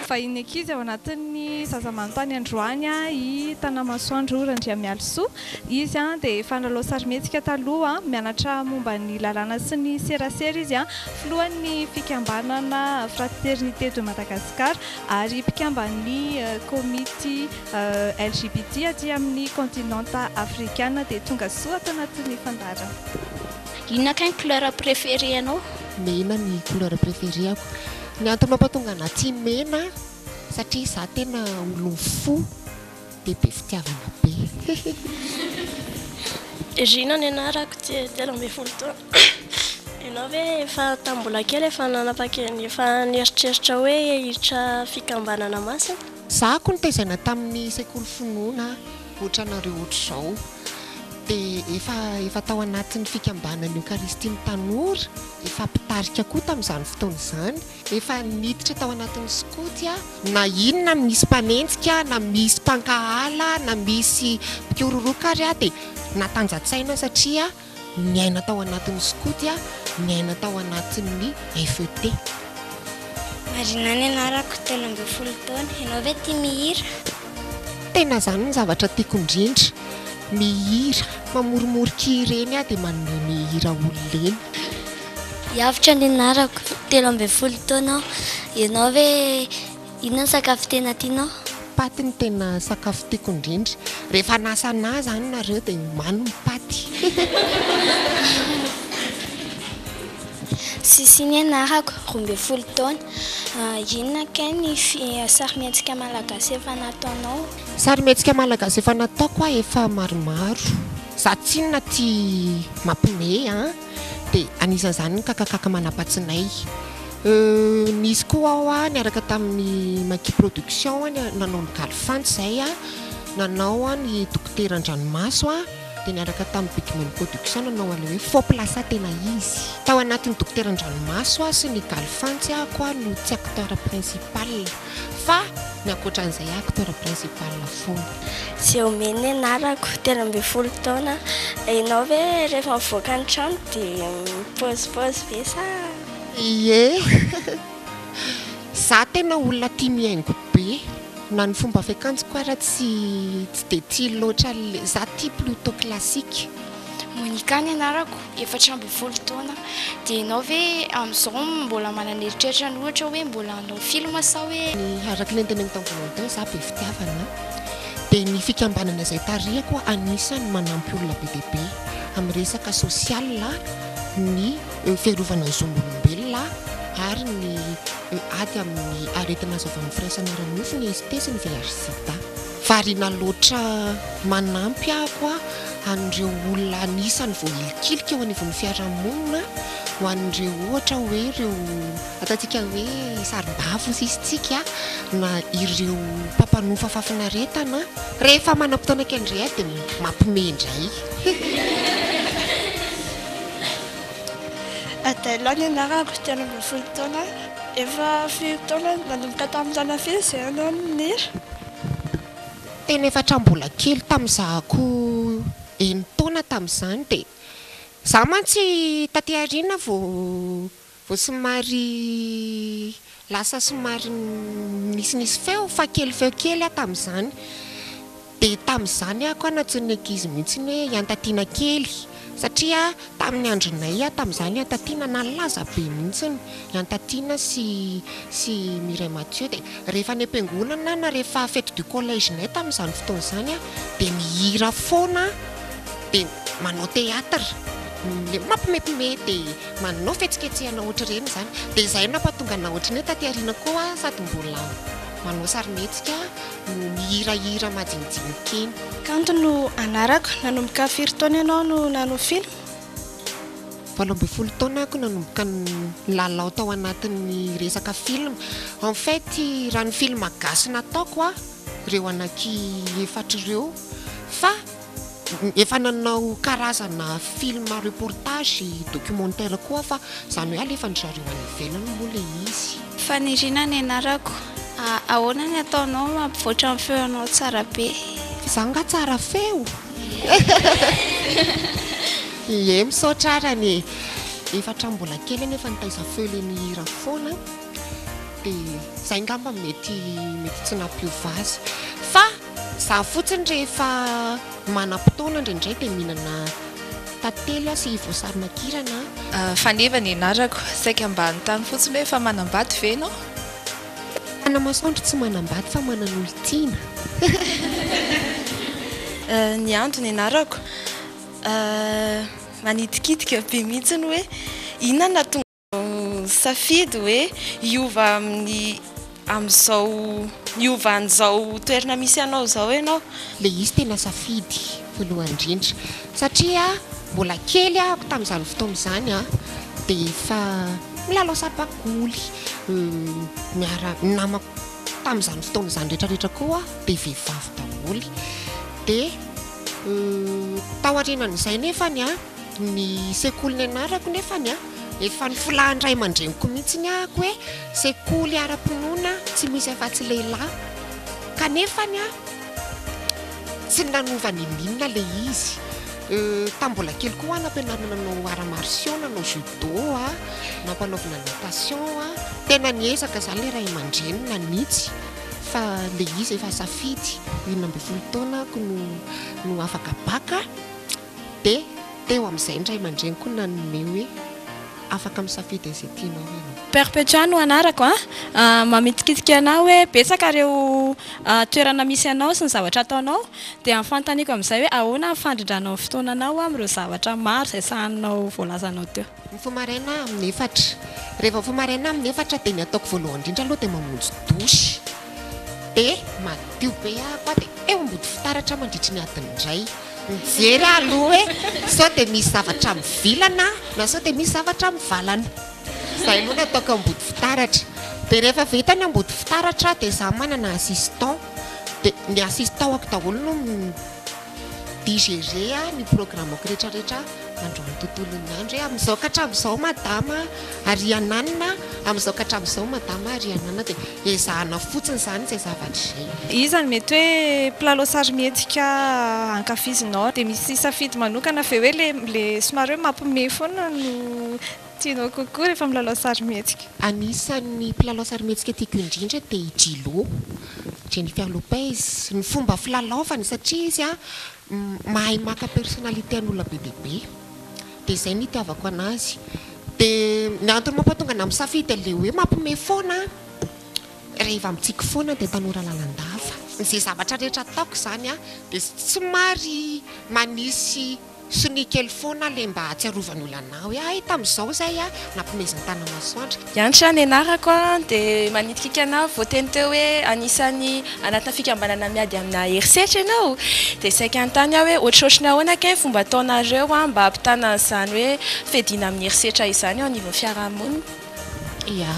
Vahiny ankizy ao anatin'ny zaza manontany androany i Tanamasoandro Randriamialisoa. Izy dia fanalao sarimihetsika taloha mianatra momba ny lalàna sy ny serasera izy filohan'ny fikambanana Fraternité de Madagascar ary mpikamban'ny komity LGBT aty amin'ny continenta afrikana dia tonga soa ato anatin'ny fandarana. Inona kay couleur préférée anao? Mena ny couleur préférée ako. Ny antony mampatonga anaty mena satria za tena olona fo dia be fitiavana be. Gina ny anarako telo amby folo taona. Ianao hoe efa tambola kely efa nanapa-kely efa nieritreritra hoe hiditra fikambanana masina? Za koa nitaizana tamin'ny sekoly finoana ohatranareo ohatr'izao. Dia efa tao anatin'ny fikambanan'ny Eucharistie Tanora, efa mpitarika koa tamin'izany fotoana izany, efa niditra tao anatin'ny skoty na inona misy mpanenjika na misy mpankahala na misy mpikororoka ary dia natanjatsaina satria niaina tao anatin'ny skoty niaina tao anatin'ny FET. Marina ny anarako 13 taona. Ianao ve tia mihira? Tena zany ny zavatra tiako indrindra. Mihira, mamoromoroka ireny dia manome mihira olona. Hiavitra ny anarako 13 taona. Ianao ve inona sakafo tena tianao? Paty ny tena sakafo tiako indrindra. Rehefa nasana zany nareo dia mano ny paty. Sisiny anarako 12 taona. Inona kay ny sarimihetsika malagasy efa nataonao? Sarimihetsika malagasy efa nataoko efa maromaro. Za tsinona tia mampiomehy dia anisan'izany ny kakakaka manapatsinay. Nisy koa ao niaraka tamin'ny Maki Production nanao ny galifanty izay nanao ny dokotera Andranomaso dia niaraka tamin'ny Bigman Production nanao an'ilay hoe faux place tena izy. Tao anatin'ny dokotera Andranomaso sy ny galifanty koa no tsy acteur principal fa ny ankoatran'izay acteur principal foana. Tsy omeny anarako 13 taona. Ianao ve rehefa mivoaka ny trano dia pôzipôzy ve sa? Ie. Za tena olona tia mihaingo be. Na ny fomba fiakanjo koa raha tsy dia tia loatra. Za tia plutôt classique. Monika ny anarako 14 taona. Dia ianao ve amin'izao mbola manana eritreritra ny ohatra hoe mbola hanao film sa hoe? Araka ny antenany tamin'izao za be fitiavana. Dia ny fikambanana izay tarihako anisany manampy olona be dia be amin'ny resaka sosial ny fiarovana ny zon'olombelona ary ny ady amin'ny aretina azo avy amin'ny firaisana ara-nofo ny ST sy ny VIH/SIDA. Variana loatra manampy an'ireo olona anisany voahilikilika eo anivon'ny fiarahamonina ho an'ireo ohatra hoe ireo ataontsika hoe sarim-bavo sisitsika na ireo mpampanofa fafinaretana rehefa manam-potoana kely indray dia mampimendray. Tailany ianarako tena ambin'ny folo taona efa 4 taona nanomboka tamin'izany avy izay anao nira. Tena efa mbola kely tamin'izahako 9 taona tamin'izany dia za mantsy taty aoriana vao somary lasa somary nisy feo fa kely feo kely tamin'izany dia tamin'izany ako natsoina ankizy mihitsy hoe iantatiana kely satria tamin'ny andronay tamin'izany iantatiana nalaza be mihitsy iantatiana sy Mireille Mathieu dia rehefa ny am-piangonana na rehefa fête du collège nay tamin'izany fotoana izany dia mihira foana dia manao théâtre mampimepime dia manao fetsiketsehana ohatra ireny izany dia izay nampahatonga na ohatra ny hoe taty aoriana koa sady mbola manao sarimihetsika mihirahira majinijinika eny. Kanto no anarako nanomboka 4 taona ianao no nanao film? 12 taona ako nanomboka nilalao tao anatin'ny resaka film. En fait raha ny film gasy nataoko ireo anaky 4 ireo fa efa nanao karazana film reportage documentaire koa fa izany hoe alefa nizareo any ivelany moa ilay izy. Fanirina ny anarako ahoana ny ataonao mampivoatra amin'ny feonao tsara be? Za nga tsara feo. Ie misaotra arany efatra mbola kely nefa nitaiza feo ilay mihira foana dia izay ngamba mety tsy nampiova azy fa za fotsiny rehefa manam-potoana indraindray dia mihinana tantely sy voasarimakirana. Faneva ny anarako saika ambany tany fotsiny hoe efa manambady ve ianao? Ana masoandro tsy manambady fa manan'olon-tiana. Ny antony anarako manidikitika be mihitsy ny hoe inona nahatonga safidy hoe hiova hiova an'izao toerana misy anao zao ianao? Le izy tena safidy voalohany indrindra satria mbola kely ako tamin'izany fotoana izany dia efa milalao sapakoly namako tamin'izany fotoana izany rehetrarehetra koa dia vehivavy daholo dia tao aorianan'izay nefany ny sekoly ny anarako nefany efa ny folahandray aman-dreniko mihitsiny ako hoe sekoly ara-pinoana tsy misy afa-tsy lehilahy kanefany tsy nanovany inona ilay izy. Tambola kely koa nampianarana nanao art martiaux, nanao judo nampanaovana natation tena niezaka izany ilay ray aman-dreny nanitsy fa ilay izy efa safidy 12 taona ako no afaka baka dia teo amin'izay ny ray aman-dreny koa nanome hoe afaka misafidy izay tianao ianao. Perpétuano anarako mamitikitika anao hoe betsaka ireo toerana misy anao sy ny zavatra ataonao dia amfantaniko amin'izay hoe ahoana mifandridranao fotoananao amin'ireo zavatra maro izay sahaninao voalazanao teo. Mifomaraina amin'ny 4 rehefa mifomaraina amin'ny 4 dia ny ataoko voalohany indrindra aloha dia mamonjy dosy dia madio be ako dia eo ambody fitaratra mandritry ny adiny indray mijery aloha hoe sao dia misy zavatra mivilana na sao dia misy zavatra mivalana. Izay aloha no ataoko ambody fitaratra dia rehefa vita ny ambody fitaratra dia za manana assistant dia ny assistant ako daholo no digérer ny programmako rehetrarehetra androany tontolon'ny andro hoe amin'izao ka hatramin'izao madama ary ananina amin'izao ka hatramin'izao madama ary ananina dia ezahana fotsiny izany izay zavatra izay. Izany mety hoe mpilalao sarimihetsika ankafizinao dia misy safidy manokana ve hoe le somary hoe mampime foana no tianao kokoa rehefa milalao sarimihetsika? Anisan'ny mpilalao sarimihetsika tiako indrindra dia Djilo Jennifer Lopez. Ny fomba filalaovany satria izy mahay maka personnalité an'olona bebebe dia izay ny itiavako anazy dia ny antony mampatonga na misafidy ilay hoe mampime foana rehefa mitsiky foana dia tanora lalandava izay zavatra rehetra ataoko izany dia somary manisy sy ny kely foana le mba hatsiarovan'olo anao hoe ay tamin'izao zay a nampimeziny tana masoandra Yantra ny anarako dia manitikika anao voateny teo hoe anisan'ny anatina fikambanana miady amina herisetra ianao dia saika antany aho hoe ohatrohatriny ahoana ke fomba ataonareo mba hampitana an'izany hoe fedina amin'ny herisetra izany ao anivon'ny fiarahamonina ia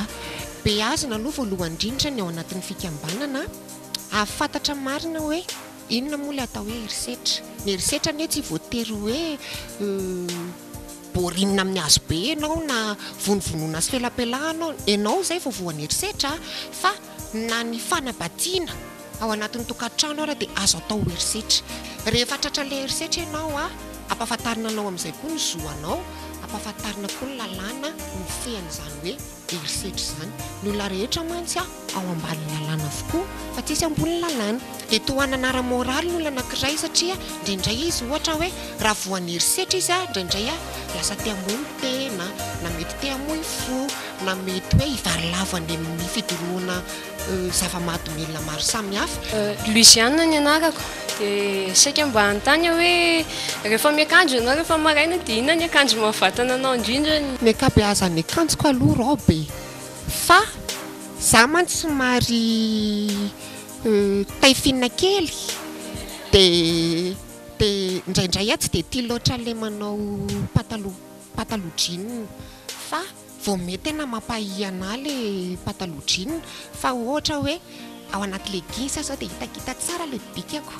be azona aloha voalohany indrindra ny ao anatin'ny fikambanana ahafantatra marina hoe inona moa le atao hoe herisetra ny herisetra ny hoe tsy voatery hoe borinina amin'ny hazo be ianao na vonovonoina sy felapelahana ianao zay vao voan'ny herisetra fa na ny fanabadiana ao anatin'ny tokantrano ara dia azo atao herisetra rehefa tratra le herisetra ianao ampahafantarina anao amin'izay koa ny zoanao ampahafantarina koa ny lalàna ny fean'izany hoe herisetra izany ny olona rehetra mantsy ao ambanin'ny lalàna avokoa fa tsisy ambony lalàna dia tohanana ara-moraly ny olona anankiray satria indraindray izy ohatra hoe raha voan'ny herisetra izy indraindray lasa te hamoy tena na mety te hamoy fo na mety hoe hivarylavany amin'ny fidoroana zava-mahadomelona maro samihafa Luciane ny anarako dia saika mba antany hoe rehefa miakanjo ianao rehefa maraina dia inona ny akanjo mahavatana anao indrindra ny ankabeazan'ny akanjoko aloha robe fa za mantsy somary taifina kely dia indraindray tsy dia tia loatra le manao pataloha jean fa vao mety tena mampahiana le pataloha jean fa ohatra hoe ao anaty leginsa sao dia hitakita tsara le bikako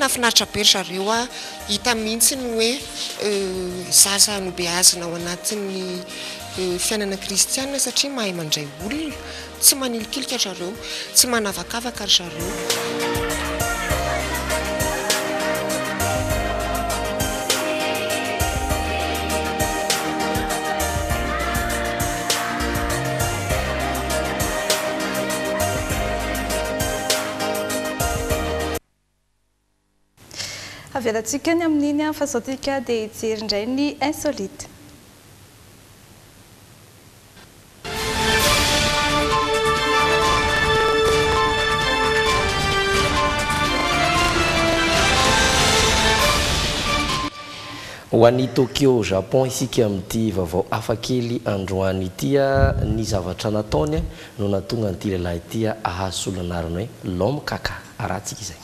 nafinaritra be ry zareo hita mihitsy ny hoe zaza no beazina ao anatin'ny fiainana kristianina satria mahay mandray olona tsy manilikilika zareo tsy manavakavaka ry zareo Avelatsika ny amin'iny fa sao tika dia hijery indray ny insolite. ho an'ny Tokyo Japon isika amin'ity vaovao hafakely androany ity ny zavatra nataony no natonga an'ity lehilahy ity ahazo solonarina hoe l'homme kaka arahantsika izay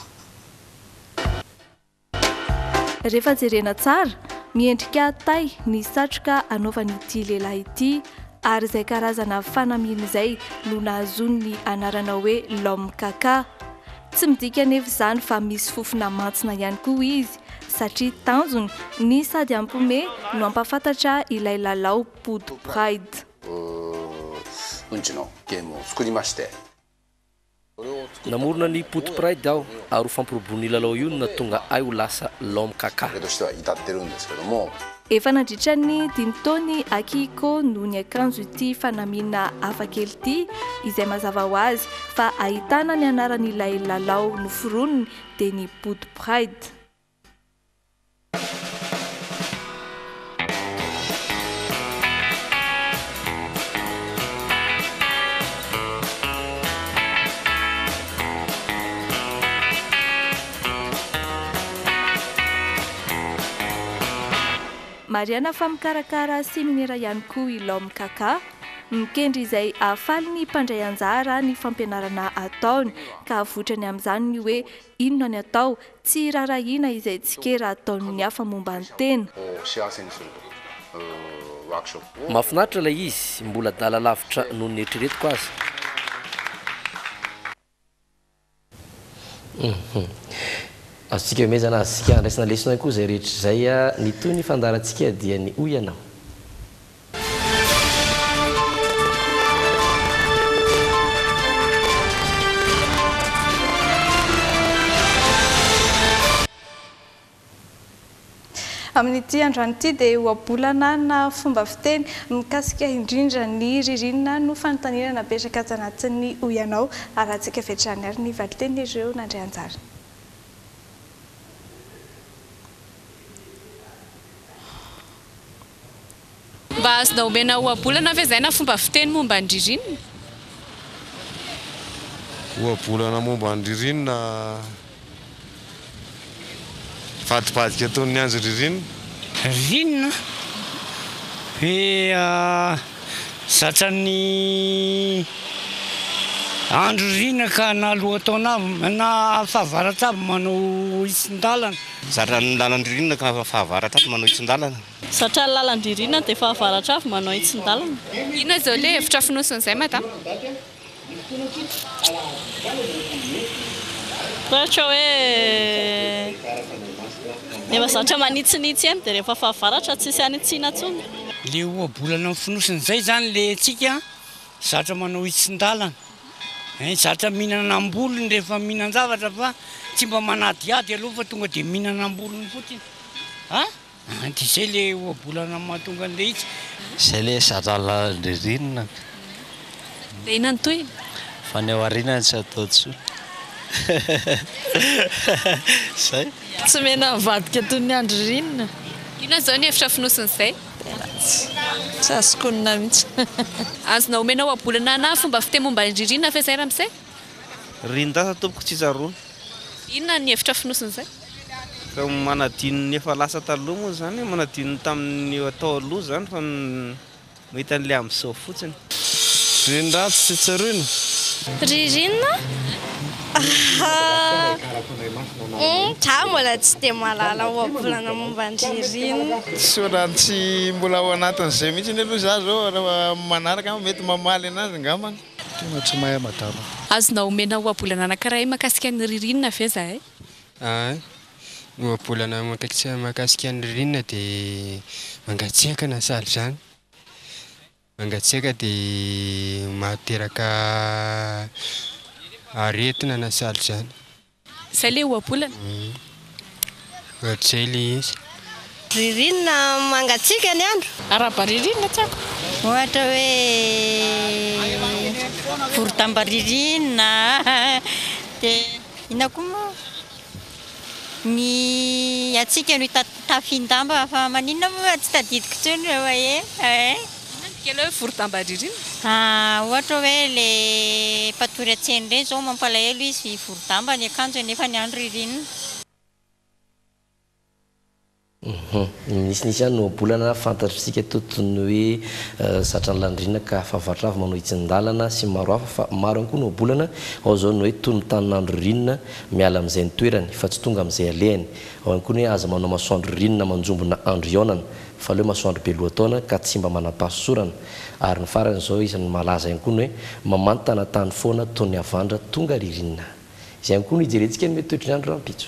rehefa jerena tsara miendrika tay ny satroka anaovan'ity lehilahy ity ary izay karazana fanamiana izay no nahazony anarana hoe l'homme kaka tsy midika anefa izany fa misy fofona mantsina ihany koa izy satria tanjony ny sady ampome no ampafantatra ilay lalao Pod Pride. うんちのゲームを作りまして namorona ny Pod Pride aho ary fampirobony lalao io na tonga ay ho lasa l'homme kaka. Efa nandritra ny 5 taony Akihiko no ny akanjo ity fanamiana hafakely ity izay mazava ho azy fa ahitana ny anaran'ilay lalao noforoniny dia ny Pod Pride. Mariana fa mikarakara seminera ihany koa i l'homme kaka mikendry izay ahafaly ny mpandray anjara ny fampianarana ataony ka avotrany amin'izany ny hoe inona ny atao tsy rarahina izay tsikera ataony hafa momba ny tena. Mahafinaritra ilay izy, mbola dala lavitra noho ny eritreretiko azy. Azontsika mezana azontsika andraisana leçon koa izay rehetra izay ny toy ny fandarantsika dia ny hoy ianao. Amin'ity androanyity dia oabolana na fomba fiteny mikasika indrindra ny ririnina no fanontaniana napetraka ato anatin'ny hoy ianao ary antsika vetrany ary ny valiteny ireo nandray anjara. Mba azonao omena oabolana ve zay na fomba fiteny momba ny ririnina? Oabolana momba ny ririnina vadibadika ataon'ny andro ririnina. Ririnina? Satran'ny andro ririnina ka na lohataona na fahavaratra manao itsin-dalana. Satran'ny lalan'ny ririnina ka fahavaratra manao itsin-dalana. Satria ny lalan'ny ririnina dia fahavaratra manao itsin-dalana. Inona zao le hevitra finosin'izay madama? Ohatra hoe rehefa zatra manitsinitsy eny dia rehefa fahavaratra tsisy anitsiana intsony. Le oabolana amin'ny finosin'izay zany le tsika zatra manao itsin-dalana. Zatra mihinana ambolony rehefa mihinan-javatra fa tsy mba manadiady aloha fa tonga dia mihinana ambolony fotsiny. Dia izay le oabolana mahatonga an'ilay izy. Izay le zatra lalan'ny ririnina. Dia inona ny toy? Fa ny ao aoriana tsy atao tsoa. Zay. Tsy mena mivadika toy ny andro ririnina. Inona zao ny hevitra finosin'izay? Tsy azoko onona mihitsy. Azonao omena oabolana na fomba fiteny momba ny ririnina ve zay ramose? Ririnina tompoko tsy zaroana. Inona ny hevitra finosin'izay? Ka manadino ny efa lasa taloha moa zany, manadino tamin'ny atao aloha zany fa mahita an'ilay amin'izao fotsiny. Ririnina tsy tsaroina. Ririnina? Za mbola tsy dia mahalala oabolana momba ny ririnina. Sorany tsy mbola ao anatin'izay mihitsy aloha za zao raha manaraka mety mamaly anazy angambany. Tena tsy mahay madama. Azonao omena oabolana anankiray mahakasika ny ririnina ve zahay? Oabolana mahakasika ny ririnina dia mangatsiaka na saly zany. Mangatsiaka dia mahateraka aretina na saly zany. Izay le oabolana? Ohatr'izay le izy. Ririnina mangatsiaka ny andro. Araba ririnina tiako. Ohatra hoe voro-damba ririnina dia ina koa moa ny atsika no tafin-damba fa maninona moa tsy tadidiko intsony hoe Kelo hoe voro-damba ririnina? Ohatra hoe le patory an-tsena ireny zao mampalahelo izy voro-damba ny akanjo nefa ny andro ririnina. Nisy ihany no oabolana fantatritsika totony hoe zatra ny landriana ka fahavaratra avy manao itsin-dalana sy maro hafa fa maro ihany koa no oabolana ao zao no hoe toy ny tanin'andro ririnina miala amin'izay nitoerany fa tsy tonga amin'izay alehany. Ao ihany koa ny hoe aza manao masoandro ririnina manjombona andro ionana fa leo masoandro be lohataona ka tsy mba manapasosorana. Ary ny farany zao isan'ny malaza ihany koa ny hoe mamantana tany foana toy ny avandra tonga ririnina. Izay ihany koa no hijerentsika ny mety toetry ny andro rampitso.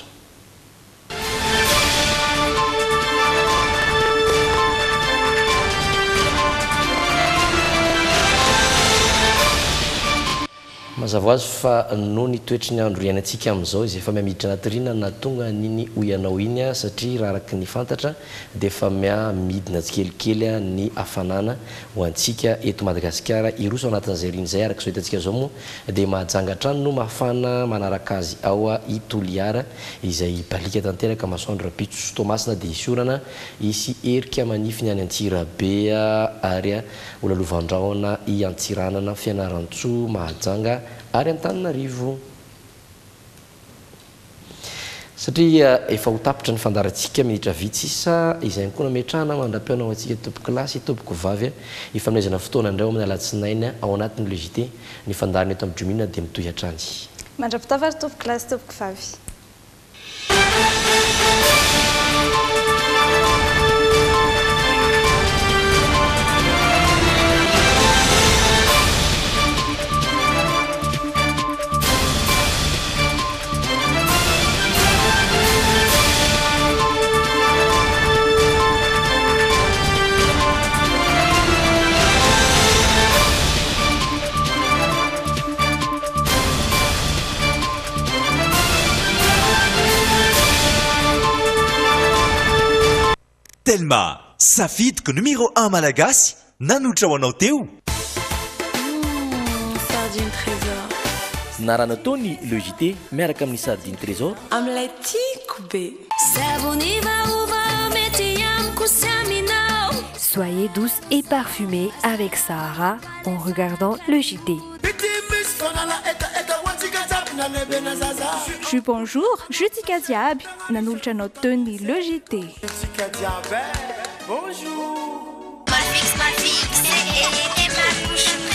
Mazava azy fa noho ny toetry ny andro iainantsika amin'izao izay efa mihamiditra anaty ririnina na tonga niny hoy ianao iny satria raha araky ny fantatra dia efa midina tsikelikely ny hafanana ho antsika eto Madagasikara iroso anatin'izay ririnina izay araka izao hitantsika zao moa dia mahajangatra no mafana manaraka azy ao Toliara izay balika tanteraka masoandro rapitso Tomasina dia isorana isy erika manify ny any Antsirabe ary olalovandraona i Antsiranana Fianarantsoa Mahajanga ary Antananarivo. satria efa ho tapitra ny fandarantsika minitra vitsy sa izay koa nametrahana mandra-piaonao antsika tompoko lasy tompoko vavy ifanomezana fotoana indray amin'ny alatsinainy ao anatin'ny logité ny fandarana eto amin'ny jomina dia mitohy hatrany mandra-pitavary tompoko lasy tompoko vavy. Telma, safidiko numéro 1 malagasy nanotra ho anao teo. Sardine trésor. narana tony logité miaraka amin'ny sardine trésor amin'ilay tiako be. Savony vaovao mety amiko sy aminao. Soyez douce et parfumée avec Sahara en regardant le JT. Je bonjour, je dis Kadiab, nanolotra anao teny le JT. Bonjour.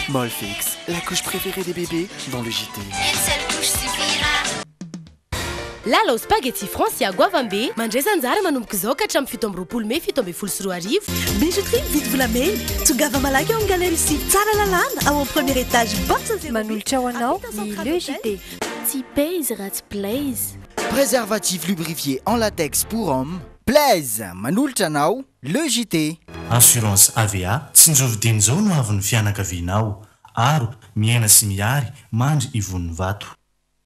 Molfix, la couche préférée des bébés dans le JT. Une seule couche suffira. Lala spaghetti Francia Guavambe, mandraisa anjara manomboka izao ka hatramin'ny 7 amby 20 Mey 7 amby 10 arivo. Bijouterie vite volamena, tongava malaky ao galerie sivy tsara lalàna ao amin'ny premier étage box. Manolotra ho anao ny le JT. Tsy pèse ratsy plaise. Préservatif lubrifié en latex pour hommes. Plaise, manolotra anao le JT. Assurance AVA tsy njovidiny zao no avy ny fianakavianao aro miaina sy miary mandry ivon'ny vato.